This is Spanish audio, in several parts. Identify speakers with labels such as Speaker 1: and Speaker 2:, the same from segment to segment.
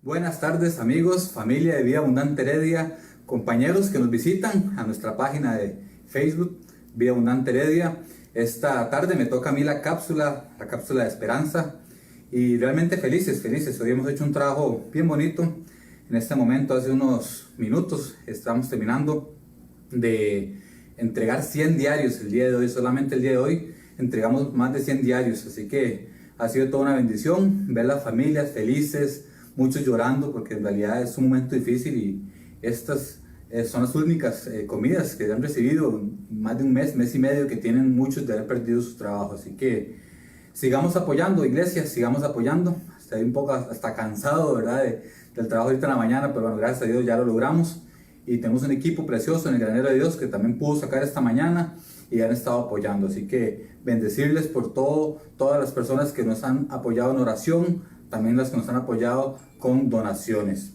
Speaker 1: Buenas tardes amigos, familia de Vida Abundante Heredia, compañeros que nos visitan a nuestra página de Facebook, Vida Abundante Heredia. Esta tarde me toca a mí la cápsula de esperanza y realmente felices. Hoy hemos hecho un trabajo bien bonito. En este momento, hace unos minutos, estamos terminando de entregar 100 diarios el día de hoy. Solamente el día de hoy entregamos más de 100 diarios, así que ha sido toda una bendición ver las familias felices, muchos llorando porque en realidad es un momento difícil y estas son las únicas comidas que han recibido más de un mes y medio, que tienen muchos de haber perdido su trabajo. Así que sigamos apoyando, iglesias, sigamos apoyando. Estoy un poco hasta cansado, ¿verdad? Del trabajo ahorita en la mañana, pero bueno, gracias a Dios ya lo logramos y tenemos un equipo precioso en el Granero de Dios que también pudo sacar esta mañana y han estado apoyando. Así que bendecirles por todas las personas que nos han apoyado en oración, también las que nos han apoyado con donaciones.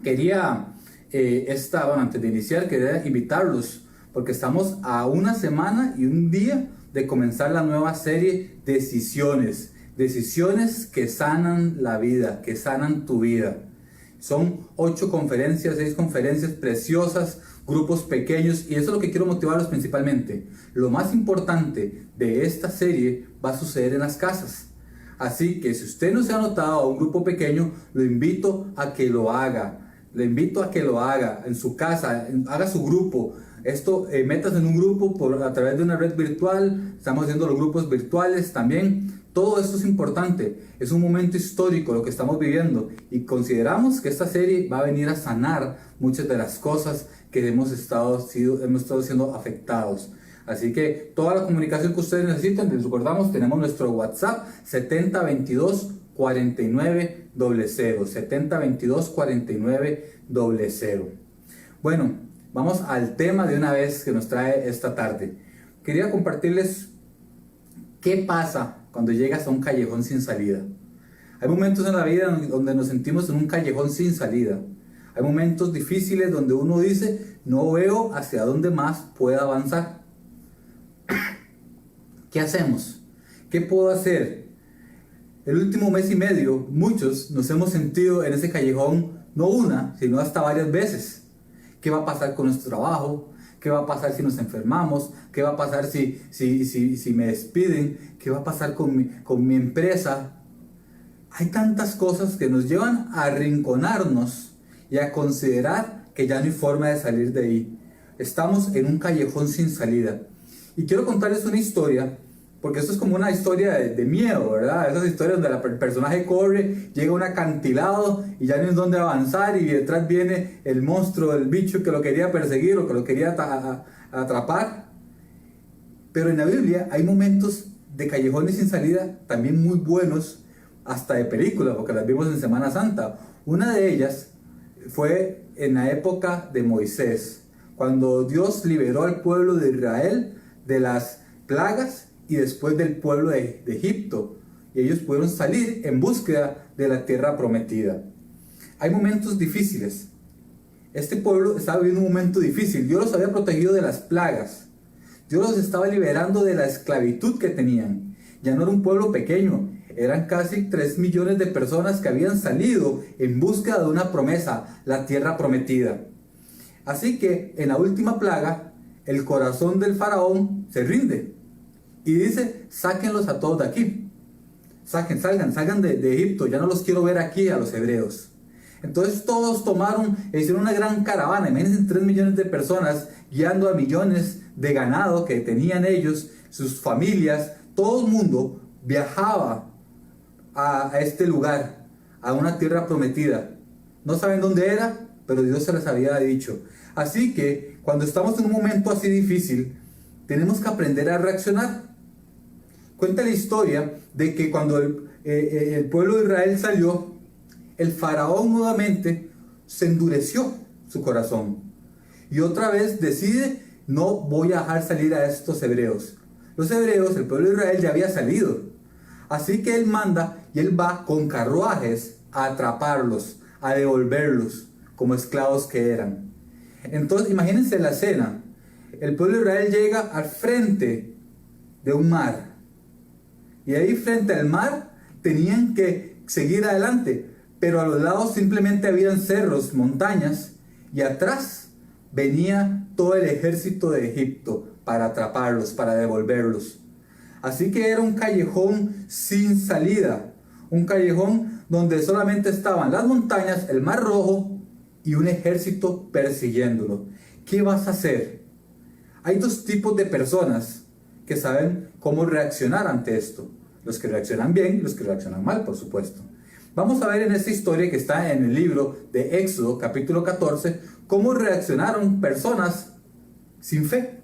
Speaker 1: Quería, antes de iniciar, quería invitarlos, porque estamos a una semana y un día de comenzar la nueva serie Decisiones. Decisiones que sanan la vida, que sanan tu vida. Son 6 conferencias preciosas, grupos pequeños, y eso es lo que quiero motivarlos principalmente. Lo más importante de esta serie va a suceder en las casas. Así que si usted no se ha anotado a un grupo pequeño, lo invito a que lo haga. Le invito a que lo haga en su casa, haga su grupo. Métase en un grupo a través de una red virtual. Estamos haciendo los grupos virtuales también. Todo esto es importante. Es un momento histórico lo que estamos viviendo. Y consideramos que esta serie va a venir a sanar muchas de las cosas que hemos estado siendo afectados. Así que toda la comunicación que ustedes necesitan, les recordamos, tenemos nuestro WhatsApp 7022-4900, 7022-4900. Bueno, vamos al tema de una vez que nos trae esta tarde. Quería compartirles qué pasa cuando llegas a un callejón sin salida. Hay momentos en la vida donde nos sentimos en un callejón sin salida. Hay momentos difíciles donde uno dice, no veo hacia dónde más pueda avanzar. ¿Qué hacemos? ¿Qué puedo hacer? El último mes y medio, muchos nos hemos sentido en ese callejón, no una, sino hasta varias veces. ¿Qué va a pasar con nuestro trabajo? ¿Qué va a pasar si nos enfermamos? ¿Qué va a pasar si me despiden? ¿Qué va a pasar con mi empresa? Hay tantas cosas que nos llevan a arrinconarnos y a considerar que ya no hay forma de salir de ahí. Estamos en un callejón sin salida. Y quiero contarles una historia, porque esto es como una historia de miedo, ¿verdad? Esas historias donde el personaje corre, llega a un acantilado y ya no es dónde avanzar, y detrás viene el monstruo, el bicho que lo quería perseguir o que lo quería atrapar. Pero en la Biblia hay momentos de callejones sin salida también muy buenos, hasta de película, porque las vimos en Semana Santa. Una de ellas fue en la época de Moisés, cuando Dios liberó al pueblo de Israel de las plagas y después del pueblo de Egipto, y ellos pudieron salir en búsqueda de la tierra prometida. Hay momentos difíciles. Este pueblo estaba viviendo un momento difícil. Dios los había protegido de las plagas. Dios los estaba liberando de la esclavitud que tenían. Ya no era un pueblo pequeño, eran casi 3 millones de personas que habían salido en búsqueda de una promesa, la tierra prometida. Así que en la última plaga, el corazón del faraón se rinde y dice, sáquenlos a todos de aquí. Salgan de Egipto, ya no los quiero ver aquí a los hebreos. Entonces todos tomaron e hicieron una gran caravana. Imagínense, 3 millones de personas guiando a millones de ganado que tenían ellos, sus familias. Todo el mundo viajaba a este lugar, a una tierra prometida. No saben dónde era, pero Dios se les había dicho. Así que cuando estamos en un momento así difícil, tenemos que aprender a reaccionar. Cuenta la historia de que cuando el pueblo de Israel salió, el faraón nuevamente se endureció su corazón. Y otra vez decide, no voy a dejar salir a estos hebreos. Los hebreos, el pueblo de Israel ya había salido. Así que él manda y él va con carruajes a atraparlos, a devolverlos como esclavos que eran. Entonces imagínense la escena. El pueblo de Israel llega al frente de un mar. Y ahí frente al mar tenían que seguir adelante. pero a los lados simplemente habían cerros, montañas, y atrás venía todo el ejército de Egipto para atraparlos, para devolverlos. Así que era un callejón sin salida, un callejón donde solamente estaban las montañas, el Mar Rojo y un ejército persiguiéndolo. ¿Qué vas a hacer? Hay dos tipos de personas que saben cómo reaccionar ante esto. Los que reaccionan bien y los que reaccionan mal, por supuesto. Vamos a ver en esta historia que está en el libro de Éxodo, capítulo 14, cómo reaccionaron personas sin fe.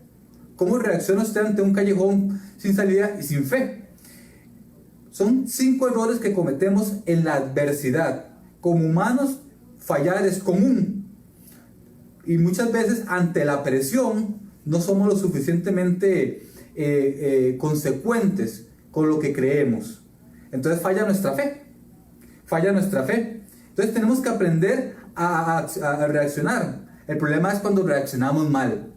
Speaker 1: ¿Cómo reacciona usted ante un callejón sin salida y sin fe? Son 5 errores que cometemos en la adversidad. Como humanos, fallar es común. Y muchas veces ante la presión no somos lo suficientemente consecuentes con lo que creemos. Entonces falla nuestra fe. Falla nuestra fe. Entonces tenemos que aprender a reaccionar. El problema es cuando reaccionamos mal.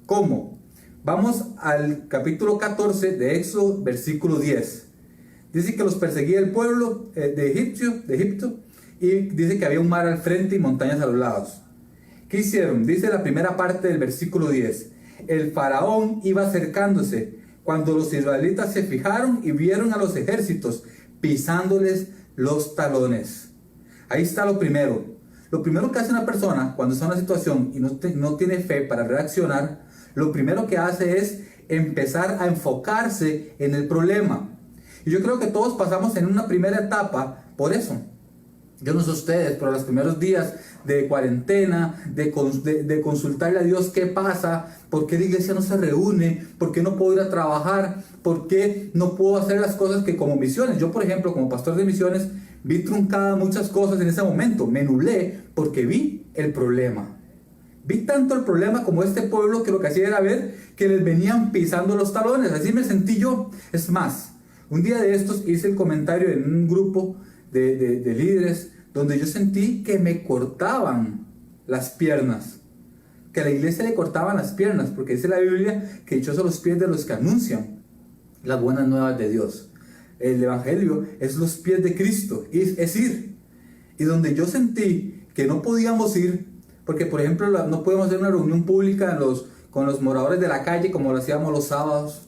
Speaker 1: ¿Cómo? Vamos al capítulo 14 de Éxodo, versículo 10. Dice que los perseguía el pueblo de Egipto, y dice que había un mar al frente y montañas a los lados. ¿Qué hicieron? Dice la primera parte del versículo 10. El faraón iba acercándose cuando los israelitas se fijaron y vieron a los ejércitos pisándoles los talones. Ahí está lo primero. Lo primero que hace una persona cuando está en una situación y no tiene fe para reaccionar, lo primero que hace es empezar a enfocarse en el problema. Y yo creo que todos pasamos en una primera etapa por eso. Yo no sé ustedes, pero los primeros días de cuarentena, de consultarle a Dios qué pasa, por qué la iglesia no se reúne, por qué no puedo ir a trabajar, por qué no puedo hacer las cosas que como misiones. Yo, por ejemplo, como pastor de misiones, vi truncadas muchas cosas en ese momento. Me nublé porque vi el problema. Vi tanto el problema como este pueblo que lo que hacía era ver que les venían pisando los talones. Así me sentí yo. Es más, un día de estos hice el comentario en un grupo de líderes donde yo sentí que me cortaban las piernas, que a la iglesia le cortaban las piernas, porque dice la Biblia que dichosos los pies de los que anuncian las buenas nuevas de Dios. El evangelio es los pies de Cristo, es ir. Y donde yo sentí que no podíamos ir, porque por ejemplo no podemos hacer una reunión pública con los moradores de la calle como lo hacíamos los sábados.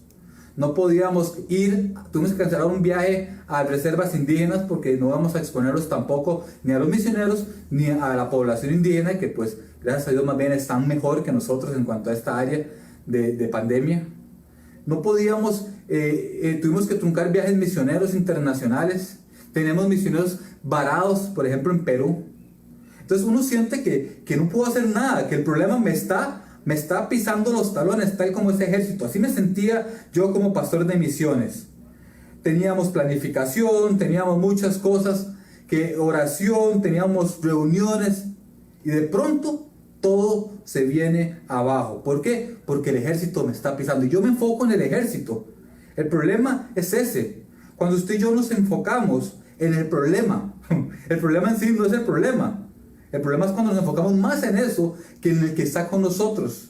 Speaker 1: No podíamos ir, tuvimos que cancelar un viaje a reservas indígenas porque no vamos a exponerlos tampoco ni a los misioneros ni a la población indígena, que pues gracias a Dios más bien están mejor que nosotros en cuanto a esta área de pandemia. No podíamos, tuvimos que truncar viajes misioneros internacionales. Tenemos misioneros varados, por ejemplo en Perú. Entonces uno siente que no puedo hacer nada, que el problema me está pisando los talones, tal como ese ejército. Así me sentía yo como pastor de misiones. Teníamos planificación, teníamos muchas cosas, oración, teníamos reuniones, y de pronto todo se viene abajo. ¿Por qué? Porque el ejército me está pisando. Y yo me enfoco en el ejército. El problema es ese. Cuando usted y yo nos enfocamos en el problema en sí no es el problema. El problema es cuando nos enfocamos más en eso que en el que está con nosotros.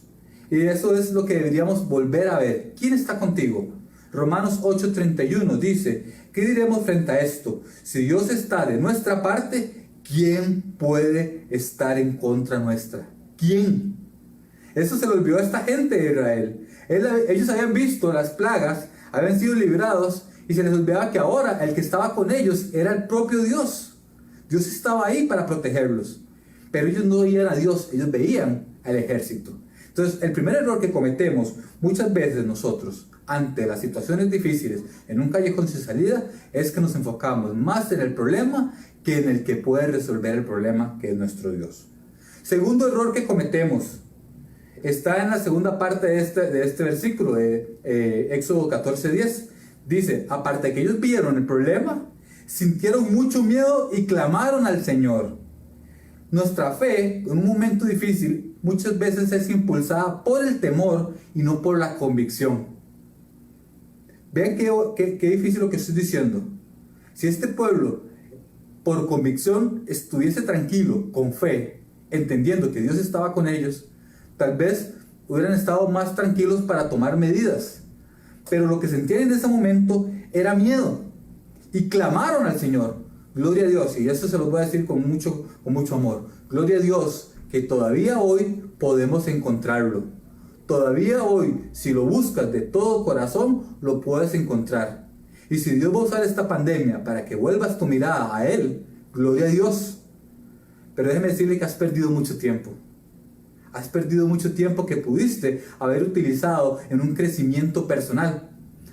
Speaker 1: Y eso es lo que deberíamos volver a ver. ¿Quién está contigo? Romanos 8:31 dice, ¿qué diremos frente a esto? Si Dios está de nuestra parte, ¿quién puede estar en contra nuestra? ¿Quién? Eso se le olvidó a esta gente de Israel. Ellos habían visto las plagas, habían sido librados, y se les olvidaba que ahora el que estaba con ellos era el propio Dios. Dios estaba ahí para protegerlos. Pero ellos no veían a Dios, ellos veían al ejército. Entonces, el primer error que cometemos muchas veces nosotros ante las situaciones difíciles en un callejón sin salida es que nos enfocamos más en el problema que en el que puede resolver el problema, que es nuestro Dios. Segundo error que cometemos está en la segunda parte de este versículo de Éxodo 14:10. Dice, aparte de que ellos vieron el problema, sintieron mucho miedo y clamaron al Señor. Nuestra fe, en un momento difícil, muchas veces es impulsada por el temor y no por la convicción. Vean qué difícil lo que estoy diciendo. Si este pueblo, por convicción, estuviese tranquilo, con fe, entendiendo que Dios estaba con ellos, tal vez hubieran estado más tranquilos para tomar medidas. Pero lo que sentían en ese momento era miedo. Y clamaron al Señor. gloria a Dios, y esto se lo voy a decir con mucho amor. Gloria a Dios que todavía hoy podemos encontrarlo. Todavía hoy, si lo buscas de todo corazón, lo puedes encontrar. Y si Dios va a usar esta pandemia para que vuelvas tu mirada a Él, gloria a Dios. Pero déjeme decirle que has perdido mucho tiempo. Has perdido mucho tiempo que pudiste haber utilizado en un crecimiento personal.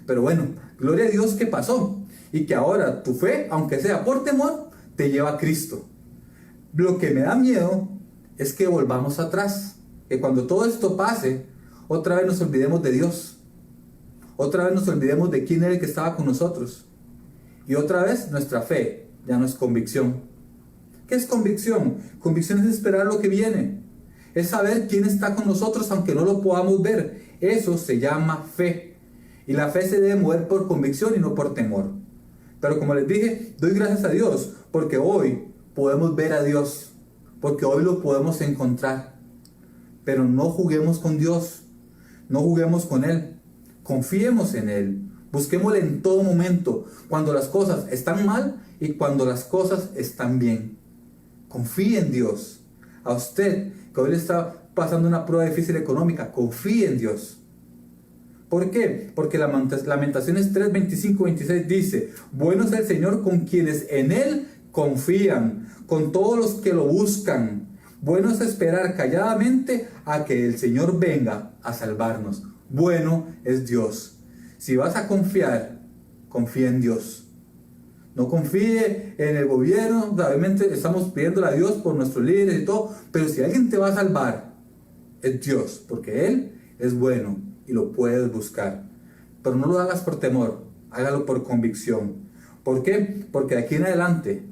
Speaker 1: Pero bueno, gloria a Dios que pasó. Y que ahora tu fe, aunque sea por temor, te lleva a Cristo. Lo que me da miedo es que volvamos atrás. Que cuando todo esto pase, otra vez nos olvidemos de Dios. Otra vez nos olvidemos de quién era el que estaba con nosotros. Y otra vez nuestra fe ya no es convicción. ¿Qué es convicción? Convicción es esperar lo que viene. Es saber quién está con nosotros aunque no lo podamos ver. Eso se llama fe. Y la fe se debe mover por convicción y no por temor. Pero como les dije, doy gracias a Dios porque hoy podemos ver a Dios. Porque hoy lo podemos encontrar. Pero no juguemos con Dios. No juguemos con Él. Confiemos en Él. Busquémosle en todo momento. Cuando las cosas están mal y cuando las cosas están bien. Confíe en Dios. A usted que hoy le está pasando una prueba difícil económica, confíe en Dios. ¿Por qué? Porque Lamentaciones 3, 25, 26 dice: bueno es el Señor con quienes en Él confían, con todos los que lo buscan. Bueno es esperar calladamente a que el Señor venga a salvarnos. Bueno es Dios. Si vas a confiar, confía en Dios. No confíe en el gobierno. Obviamente estamos pidiéndole a Dios por nuestros líderes y todo. Pero si alguien te va a salvar, es Dios. Porque Él es bueno y lo puedes buscar. Pero no lo hagas por temor. Hágalo por convicción. ¿Por qué? Porque de aquí en adelante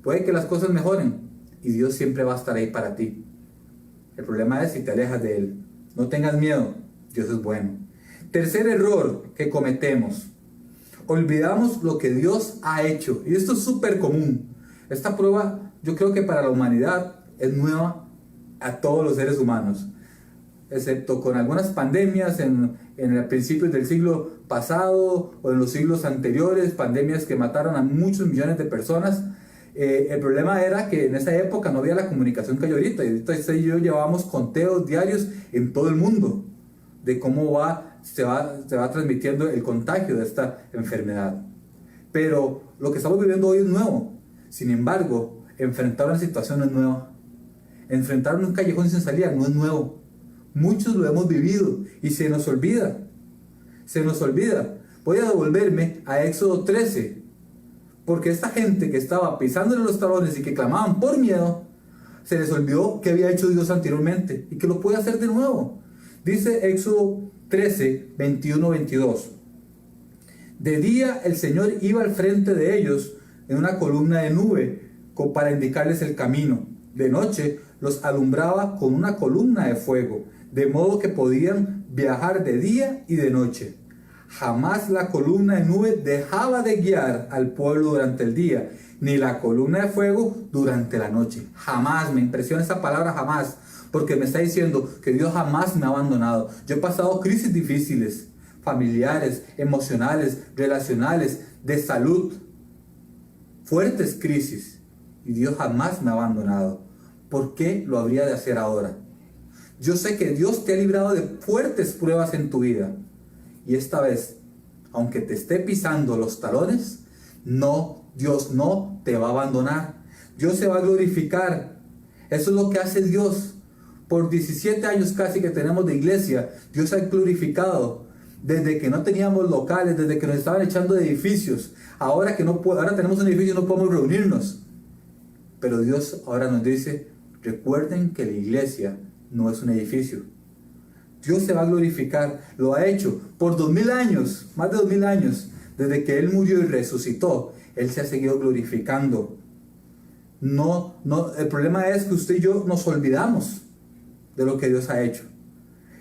Speaker 1: puede que las cosas mejoren. Y Dios siempre va a estar ahí para ti. El problema es si te alejas de Él. No tengas miedo. Dios es bueno. Tercer error que cometemos. Olvidamos lo que Dios ha hecho. Y esto es súper común. Esta prueba, yo creo que para la humanidad es nueva a todos los seres humanos. Excepto con algunas pandemias en principios del siglo pasado o en los siglos anteriores. Pandemias que mataron a muchos millones de personas. El problema era que en esa época no había la comunicación que hay ahorita. Y ahorita usted y yo llevábamos conteos diarios en todo el mundo de cómo se va transmitiendo el contagio de esta enfermedad. Pero lo que estamos viviendo hoy es nuevo. Sin embargo, enfrentar una situación no es nueva. Enfrentar un callejón sin salida no es nuevo. Muchos lo hemos vivido y se nos olvida. Se nos olvida. Voy a devolverme a Éxodo 13. Porque esta gente que estaba pisándole los talones y que clamaban por miedo, se les olvidó que había hecho Dios anteriormente y que lo puede hacer de nuevo. Dice Éxodo 13, 21, 22. De día el Señor iba al frente de ellos en una columna de nube para indicarles el camino. De noche los alumbraba con una columna de fuego, de modo que podían viajar de día y de noche. Jamás la columna de nube dejaba de guiar al pueblo durante el día, ni la columna de fuego durante la noche. Jamás, me impresiona esa palabra jamás, porque me está diciendo que Dios jamás me ha abandonado. Yo he pasado crisis difíciles, familiares, emocionales, relacionales, de salud, fuertes crisis, y Dios jamás me ha abandonado. ¿Por qué lo habría de hacer ahora? Yo sé que Dios te ha librado de fuertes pruebas en tu vida. Y esta vez, aunque te esté pisando los talones, Dios no te va a abandonar. Dios se va a glorificar. Eso es lo que hace Dios. Por 17 años casi que tenemos de iglesia, Dios se ha glorificado. Desde que no teníamos locales, desde que nos estaban echando de edificios. Ahora tenemos un edificio y no podemos reunirnos. Pero Dios ahora nos dice, recuerden que la iglesia no es un edificio. Dios se va a glorificar, lo ha hecho por 2000 años, más de 2000 años, desde que Él murió y resucitó, Él se ha seguido glorificando. El problema es que usted y yo nos olvidamos de lo que Dios ha hecho.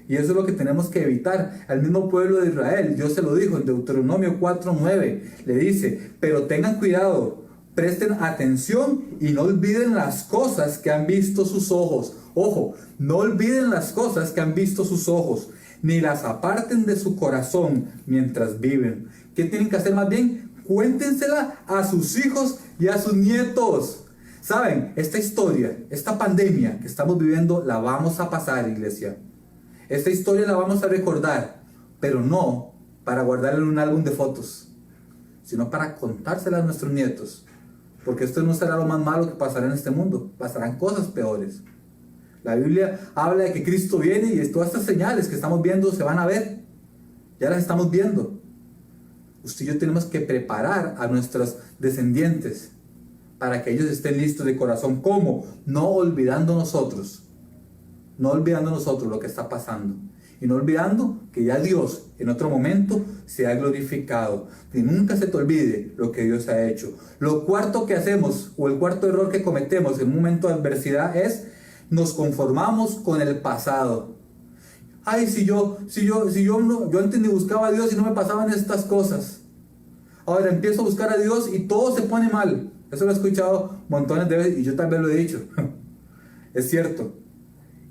Speaker 1: Y eso es lo que tenemos que evitar. Al mismo pueblo de Israel, Dios se lo dijo en Deuteronomio 4:9, le dice, pero tengan cuidado, presten atención y no olviden las cosas que han visto sus ojos. Ojo, no olviden las cosas que han visto sus ojos, ni las aparten de su corazón mientras viven. ¿Qué tienen que hacer más bien? Cuéntensela a sus hijos y a sus nietos. Saben, esta historia, esta pandemia que estamos viviendo, la vamos a pasar, iglesia. Esta historia la vamos a recordar, pero no para guardarla en un álbum de fotos, sino para contársela a nuestros nietos. Porque esto no será lo más malo que pasará en este mundo. Pasarán cosas peores. La Biblia habla de que Cristo viene y todas estas señales que estamos viendo se van a ver. Ya las estamos viendo. Usted y yo tenemos que preparar a nuestros descendientes para que ellos estén listos de corazón. ¿Cómo? No olvidando nosotros. No olvidando nosotros lo que está pasando. Y no olvidando que ya Dios en otro momento se ha glorificado. Que nunca se te olvide lo que Dios ha hecho. Lo cuarto que hacemos, o el cuarto error que cometemos en un momento de adversidad es: nos conformamos con el pasado. Ay, yo antes ni buscaba a Dios y no me pasaban estas cosas. Ahora empiezo a buscar a Dios y todo se pone mal. Eso lo he escuchado montones de veces y yo también lo he dicho. Es cierto.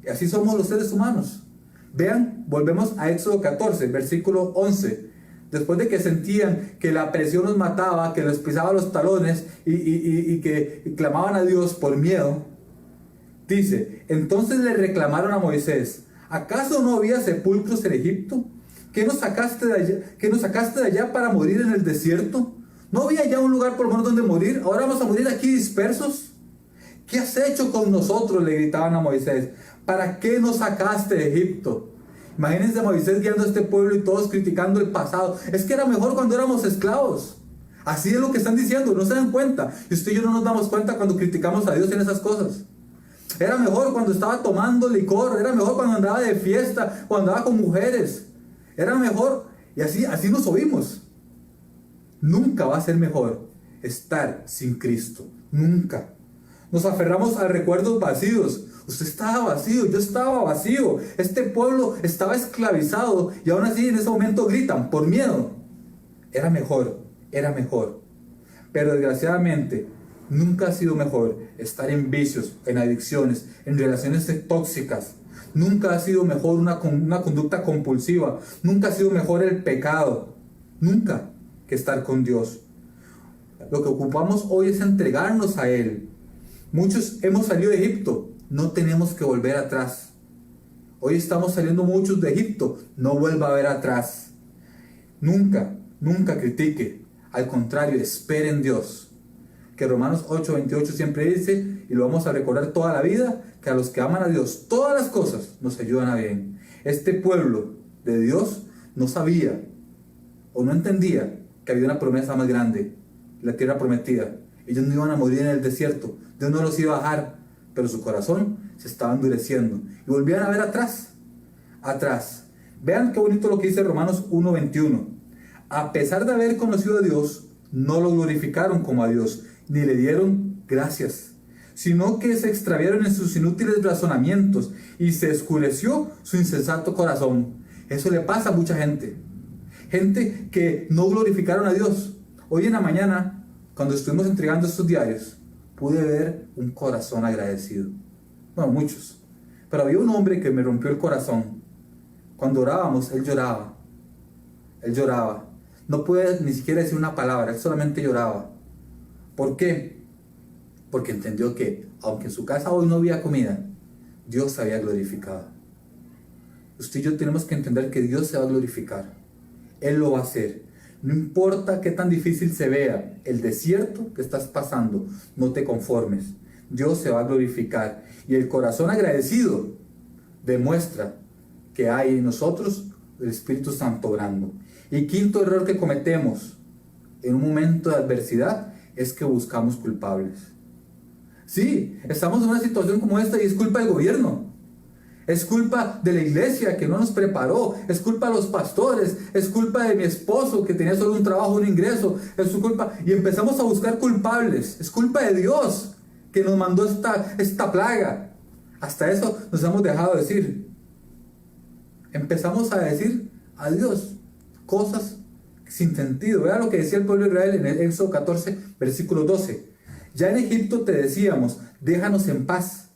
Speaker 1: Y así somos los seres humanos. Vean, volvemos a Éxodo 14, versículo 11. Después de que sentían que la presión los mataba, que les pisaba los talones y que clamaban a Dios por miedo, dice: entonces le reclamaron a Moisés: ¿acaso no había sepulcros en Egipto? ¿Qué nos sacaste de allá para morir en el desierto? ¿No había ya un lugar por lo menos donde morir? ¿Ahora vamos a morir aquí dispersos? ¿Qué has hecho con nosotros?, le gritaban a Moisés. ¿Para qué nos sacaste de Egipto? Imagínense a Moisés guiando a este pueblo y todos criticando el pasado. Es que era mejor cuando éramos esclavos. Así es lo que están diciendo, no se dan cuenta. Y usted y yo no nos damos cuenta cuando criticamos a Dios en esas cosas. Era mejor cuando estaba tomando licor, era mejor cuando andaba de fiesta, cuando andaba con mujeres. Era mejor, y así nos oímos. Nunca va a ser mejor estar sin Cristo, nunca. Nos aferramos a recuerdos vacíos. Usted estaba vacío, yo estaba vacío. Este pueblo estaba esclavizado y aún así en ese momento gritan por miedo. Era mejor. Pero desgraciadamente nunca ha sido mejor estar en vicios, en adicciones, en relaciones tóxicas. Nunca ha sido mejor una conducta compulsiva. Nunca ha sido mejor el pecado. Nunca que estar con Dios. Lo que ocupamos hoy es entregarnos a Él. Muchos hemos salido de Egipto. No tenemos que volver atrás. Hoy estamos saliendo muchos de Egipto. No vuelva a ver atrás. Nunca critique. Al contrario, espere en Dios. Que Romanos 8:28 siempre dice, y lo vamos a recordar toda la vida, que a los que aman a Dios, todas las cosas nos ayudan a bien. Este pueblo de Dios no sabía o no entendía que había una promesa más grande, la tierra prometida. Ellos no iban a morir en el desierto. Dios no los iba a dejar, pero su corazón se estaba endureciendo y volvían a ver atrás. Vean qué bonito lo que dice Romanos 1:21. A pesar de haber conocido a Dios, no lo glorificaron como a Dios, ni le dieron gracias, sino que se extraviaron en sus inútiles razonamientos y se oscureció su insensato corazón. Eso le pasa a mucha gente que no glorificaron a Dios. Hoy en la mañana, cuando estuvimos entregando estos diarios, pude ver un corazón agradecido. Bueno, muchos. Pero había un hombre que me rompió el corazón. Cuando orábamos, él lloraba. No puede ni siquiera decir una palabra, él solamente lloraba. ¿Por qué? Porque entendió que, aunque en su casa hoy no había comida, Dios se había glorificado. Usted y yo tenemos que entender que Dios se va a glorificar. Él lo va a hacer. No importa qué tan difícil se vea el desierto que estás pasando, no te conformes. Dios se va a glorificar. Y el corazón agradecido demuestra que hay en nosotros el Espíritu Santo obrando. Y quinto error que cometemos en un momento de adversidad es que buscamos culpables. Sí, estamos en una situación como esta y es culpa del gobierno. Es culpa de la iglesia que no nos preparó. Es culpa de los pastores. Es culpa de mi esposo que tenía solo un trabajo, un ingreso. Es su culpa. Y empezamos a buscar culpables. Es culpa de Dios que nos mandó esta plaga. Hasta eso nos hemos dejado decir. Empezamos a decir a Dios cosas sin sentido. Vean lo que decía el pueblo de Israel en el Éxodo 14, versículo 12. Ya en Egipto te decíamos, déjanos en paz.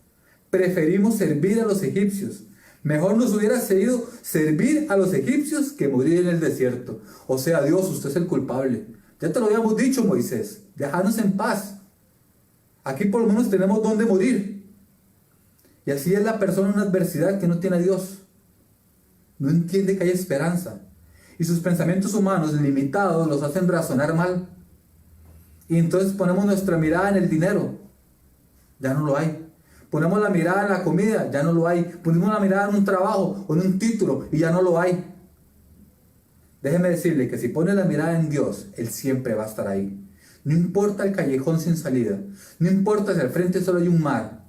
Speaker 1: Preferimos servir a los egipcios. Mejor nos hubiera seguido servir a los egipcios que morir en el desierto. O sea, Dios, usted es el culpable. Ya te lo habíamos dicho, Moisés, déjanos en paz. Aquí por lo menos tenemos donde morir. Y así es la persona en una adversidad que no tiene a Dios. No entiende que hay esperanza. Y sus pensamientos humanos limitados los hacen razonar mal. Y entonces ponemos nuestra mirada en el dinero. Ya no lo hay. Ponemos la mirada en la comida. Ya no lo hay. Ponemos la mirada en un trabajo o en un título y ya no lo hay. Déjeme decirle que si pone la mirada en Dios, Él siempre va a estar ahí. No importa el callejón sin salida. No importa si al frente solo hay un mar.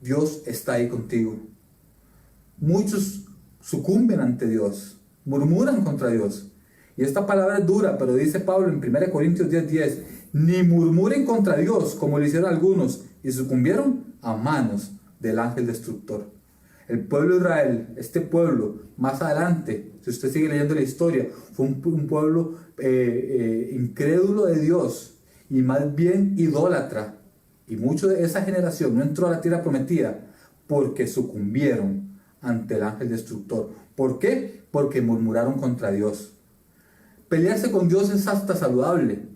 Speaker 1: Dios está ahí contigo. Muchos sucumben ante Dios. Murmuran contra Dios. Y esta palabra es dura, pero dice Pablo en 1 Corintios 10:10, ni murmuren contra Dios como lo hicieron algunos y sucumbieron a manos del ángel destructor. El pueblo de Israel, este pueblo, más adelante, si usted sigue leyendo la historia, fue un pueblo incrédulo de Dios y más bien idólatra. Y mucho de esa generación no entró a la tierra prometida porque sucumbieron ante el ángel destructor. ¿Por qué? Porque murmuraron contra Dios. Pelearse con Dios es hasta saludable.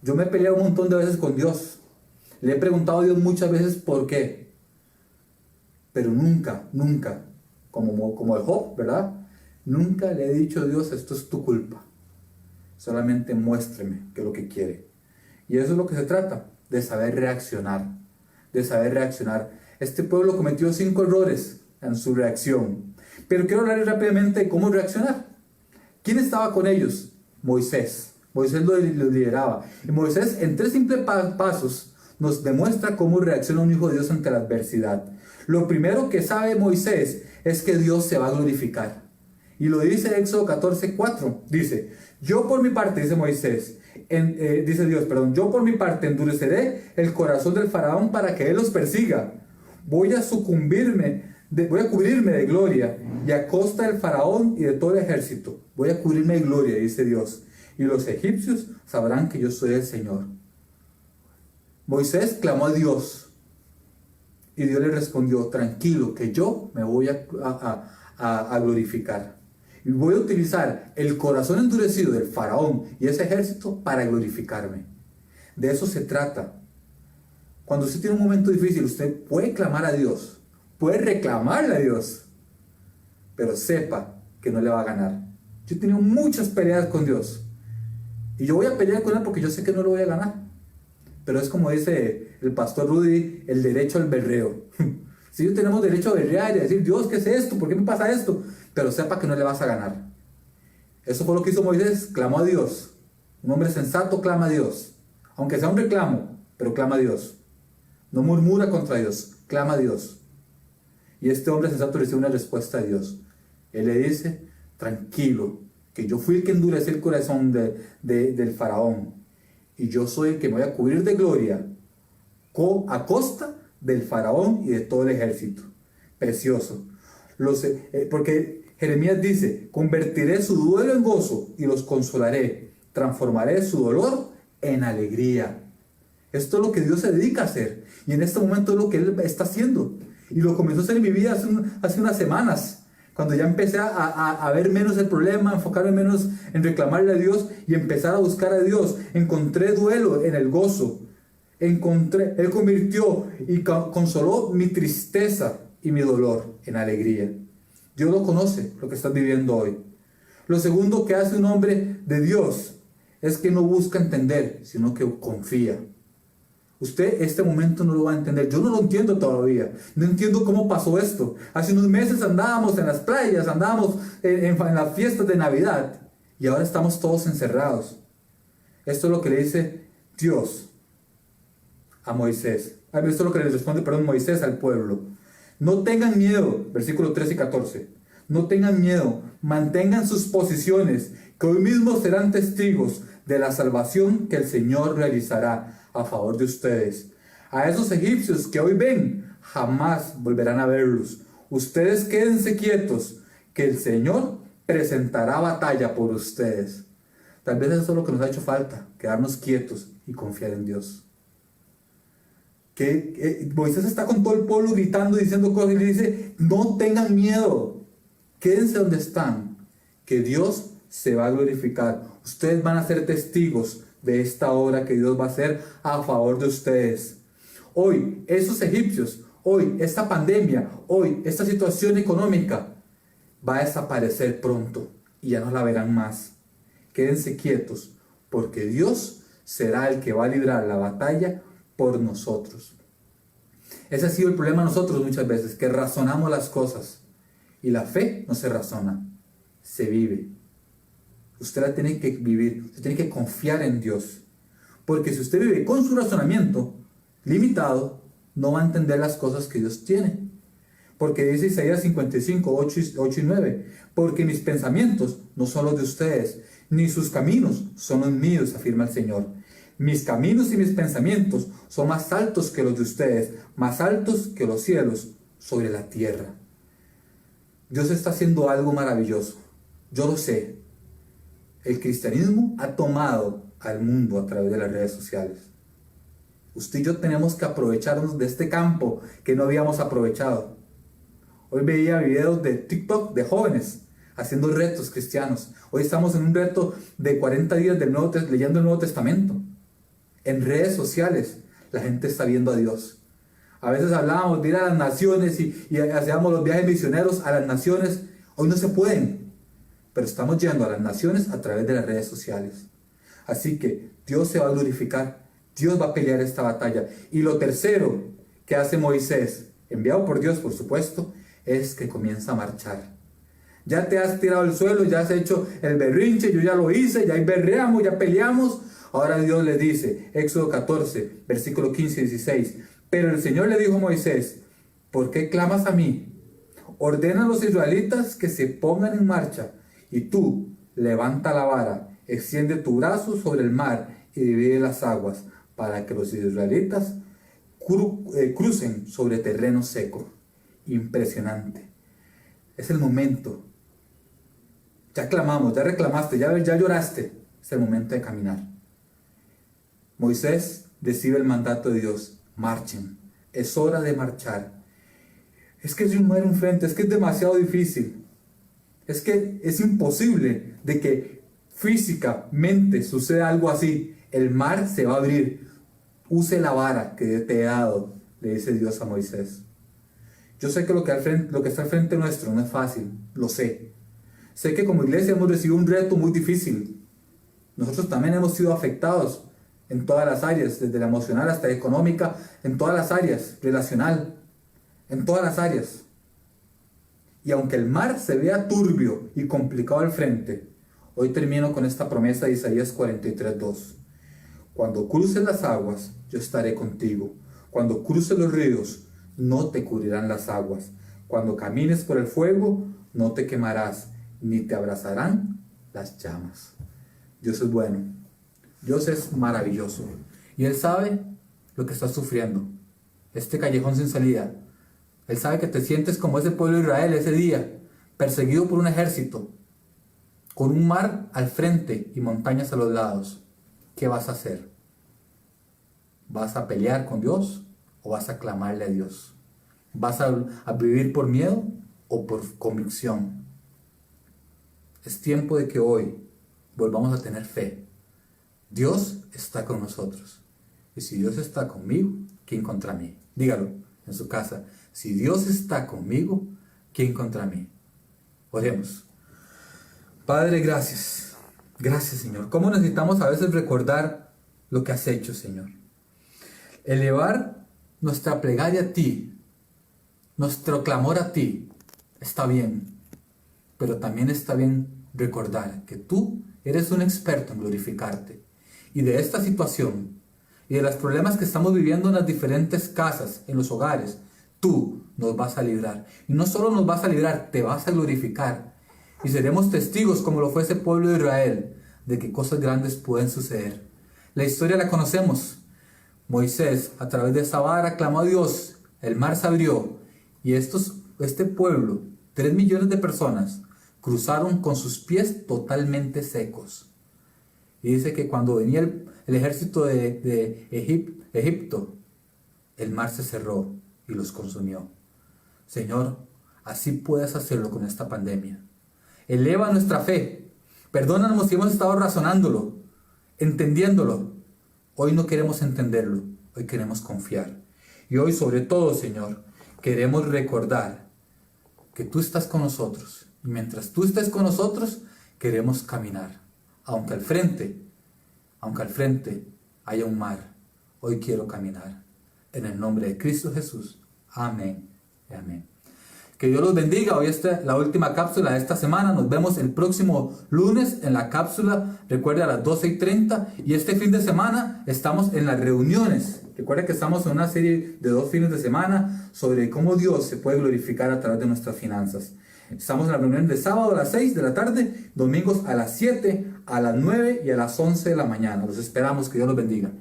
Speaker 1: Yo me he peleado un montón de veces con Dios. Le he preguntado a Dios muchas veces por qué. Pero nunca, como el Job, ¿verdad? Nunca le he dicho a Dios, esto es tu culpa. Solamente muéstreme qué es lo que quiere. Y eso es lo que se trata, de saber reaccionar. De saber reaccionar. Este pueblo cometió 5 errores en su reacción. Pero quiero hablar rápidamente de cómo reaccionar. ¿Quién estaba con ellos? Moisés. Moisés los lideraba. Y Moisés, en 3 simples pasos, nos demuestra cómo reacciona un hijo de Dios ante la adversidad. Lo primero que sabe Moisés es que Dios se va a glorificar. Y lo dice Éxodo 14:4. Dice, yo por mi parte, dice Moisés, dice Dios, perdón, yo por mi parte endureceré el corazón del faraón para que él los persiga. Voy a cubrirme de gloria y a costa del faraón y de todo el ejército. Voy a cubrirme de gloria, dice Dios. Y los egipcios sabrán que yo soy el Señor. Moisés clamó a Dios. Y Dios le respondió, tranquilo, que yo me voy a glorificar. Y voy a utilizar el corazón endurecido del faraón y ese ejército para glorificarme. De eso se trata. Cuando usted tiene un momento difícil, usted puede clamar a Dios, puede reclamarle a Dios, pero sepa que no le va a ganar. Yo he tenido muchas peleas con Dios. Y yo voy a pelear con Él porque yo sé que no lo voy a ganar. Pero es como dice el pastor Rudy, el derecho al berreo. Si yo tenemos derecho a berrear y a decir, Dios, ¿qué es esto? ¿Por qué me pasa esto? Pero sepa que no le vas a ganar. Eso fue lo que hizo Moisés, clamó a Dios. Un hombre sensato clama a Dios. Aunque sea un reclamo, pero clama a Dios. No murmura contra Dios, clama a Dios. Y este hombre sensato recibe una respuesta de Dios. Él le dice, tranquilo, que yo fui el que endurecí el corazón del faraón. Y yo soy el que me voy a cubrir de gloria a costa del faraón y de todo el ejército. Precioso. Porque Jeremías dice, convertiré su duelo en gozo y los consolaré. Transformaré su dolor en alegría. Esto es lo que Dios se dedica a hacer. Y en este momento es lo que Él está haciendo. Y lo comenzó a hacer en mi vida hace unas semanas. Cuando ya empecé a ver menos el problema, enfocarme menos en reclamarle a Dios y empezar a buscar a Dios. Encontré duelo en el gozo. Él convirtió y consoló mi tristeza y mi dolor en alegría. Dios lo conoce, lo que estás viviendo hoy. Lo segundo que hace un hombre de Dios es que no busca entender, sino que confía. Usted este momento no lo va a entender. Yo no lo entiendo todavía. No entiendo cómo pasó esto. Hace unos meses andábamos en las playas, andábamos en las fiestas de Navidad. Y ahora estamos todos encerrados. Esto es lo que le dice Dios a Moisés. Esto es lo que le responde, Moisés al pueblo. No tengan miedo, versículos 13 y 14. No tengan miedo, mantengan sus posiciones, que hoy mismo serán testigos de la salvación que el Señor realizará a favor de ustedes. A esos egipcios que hoy ven, jamás volverán a verlos. Ustedes quédense quietos, que el Señor presentará batalla por ustedes. Tal vez eso es lo que nos ha hecho falta, quedarnos quietos y confiar en Dios. Moisés está con todo el pueblo gritando, diciendo cosas, y le dice, no tengan miedo, quédense donde están, que Dios se va a glorificar. Ustedes van a ser testigos de esta obra que Dios va a hacer a favor de ustedes. Hoy, esos egipcios, hoy, esta pandemia, hoy, esta situación económica va a desaparecer pronto y ya no la verán más. Quédense quietos, porque Dios será el que va a librar la batalla por nosotros. Ese ha sido el problema de nosotros muchas veces, que razonamos las cosas. Y la fe no se razona, se vive. Usted la tiene que vivir, usted tiene que confiar en Dios. Porque si usted vive con su razonamiento limitado, no va a entender las cosas que Dios tiene. Porque dice Isaías 55, 8 y 9, porque mis pensamientos no son los de ustedes, ni sus caminos son los míos, afirma el Señor. Mis caminos y mis pensamientos son más altos que los de ustedes, más altos que los cielos sobre la tierra. Dios está haciendo algo maravilloso. Yo lo sé. El cristianismo ha tomado al mundo a través de las redes sociales. Usted y yo tenemos que aprovecharnos de este campo que no habíamos aprovechado. Hoy veía videos de TikTok de jóvenes haciendo retos cristianos. Hoy estamos en un reto de 40 días leyendo el Nuevo Testamento. En redes sociales la gente está viendo a Dios. A veces hablábamos de ir a las naciones y hacíamos los viajes misioneros a las naciones. Hoy no se pueden, pero estamos yendo a las naciones a través de las redes sociales. Así que Dios se va a glorificar. Dios va a pelear esta batalla. Y lo tercero que hace Moisés, enviado por Dios por supuesto, es que comienza a marchar. Ya te has tirado al suelo, ya has hecho el berrinche, yo ya lo hice, ya berreamos, ya peleamos. Ahora Dios le dice, Éxodo 14, versículo 15 y 16, pero el Señor le dijo a Moisés, ¿por qué clamas a mí? Ordena a los israelitas que se pongan en marcha, y tú levanta la vara, extiende tu brazo sobre el mar y divide las aguas, para que los israelitas crucen sobre terreno seco. Impresionante. Es el momento. Ya clamamos, ya reclamaste, ya lloraste. Es el momento de caminar. Moisés recibe el mandato de Dios. Marchen. Es hora de marchar. Es que no era un frente, es que es demasiado difícil. Es que es imposible de que físicamente suceda algo así. El mar se va a abrir. Use la vara que te he dado, le dice Dios a Moisés. Yo sé que lo que está al frente nuestro no es fácil, lo sé. Sé que como iglesia hemos recibido un reto muy difícil. Nosotros también hemos sido afectados en todas las áreas, desde la emocional hasta la económica, en todas las áreas, relacional, en todas las áreas. Y aunque el mar se vea turbio y complicado al frente, hoy termino con esta promesa de Isaías 43:2. Cuando cruces las aguas, yo estaré contigo. Cuando cruces los ríos, no te cubrirán las aguas. Cuando camines por el fuego, no te quemarás, ni te abrazarán las llamas. Dios es bueno. Dios es maravilloso. Y Él sabe lo que estás sufriendo. Este callejón sin salida. Él sabe que te sientes como ese pueblo de Israel ese día, perseguido por un ejército, con un mar al frente y montañas a los lados. ¿Qué vas a hacer? ¿Vas a pelear con Dios o vas a clamarle a Dios? ¿Vas a vivir por miedo o por convicción? Es tiempo de que hoy volvamos a tener fe. Dios está con nosotros. Y si Dios está conmigo, ¿quién contra mí? Dígalo en su casa. Si Dios está conmigo, ¿quién contra mí? Oremos. Padre, gracias. Gracias, Señor. ¿Cómo necesitamos a veces recordar lo que has hecho, Señor? Elevar nuestra plegaria a ti, nuestro clamor a ti, está bien. Pero también está bien recordar que tú eres un experto en glorificarte. Y de esta situación y de los problemas que estamos viviendo en las diferentes casas, en los hogares, tú nos vas a librar. Y no solo nos vas a librar, te vas a glorificar. Y seremos testigos, como lo fue ese pueblo de Israel, de que cosas grandes pueden suceder. La historia la conocemos. Moisés, a través de esa vara, clamó a Dios. El mar se abrió. Y este pueblo, 3 millones de personas, cruzaron con sus pies totalmente secos. Y dice que cuando venía el ejército de Egipto, el mar se cerró y los consumió. Señor, así puedes hacerlo con esta pandemia. Eleva nuestra fe, Perdónanos si hemos estado razonándolo, entendiéndolo. Hoy no queremos entenderlo, hoy queremos confiar. Y hoy sobre todo, Señor, queremos recordar que tú estás con nosotros. Y mientras tú estés con nosotros, queremos caminar. Aunque al frente haya un mar, hoy quiero caminar. En el nombre de Cristo Jesús. Amén y amén. Que Dios los bendiga. Hoy es la última cápsula de esta semana. Nos vemos el próximo lunes en la cápsula. Recuerde, a las 12:30. Y este fin de semana estamos en las reuniones. Recuerde que estamos en una serie de 2 fines de semana sobre cómo Dios se puede glorificar a través de nuestras finanzas. Estamos en la reunión de sábado a las 6 de la tarde, domingos a las 7, a las 9 y a las 11 de la mañana. Los esperamos. Que Dios los bendiga.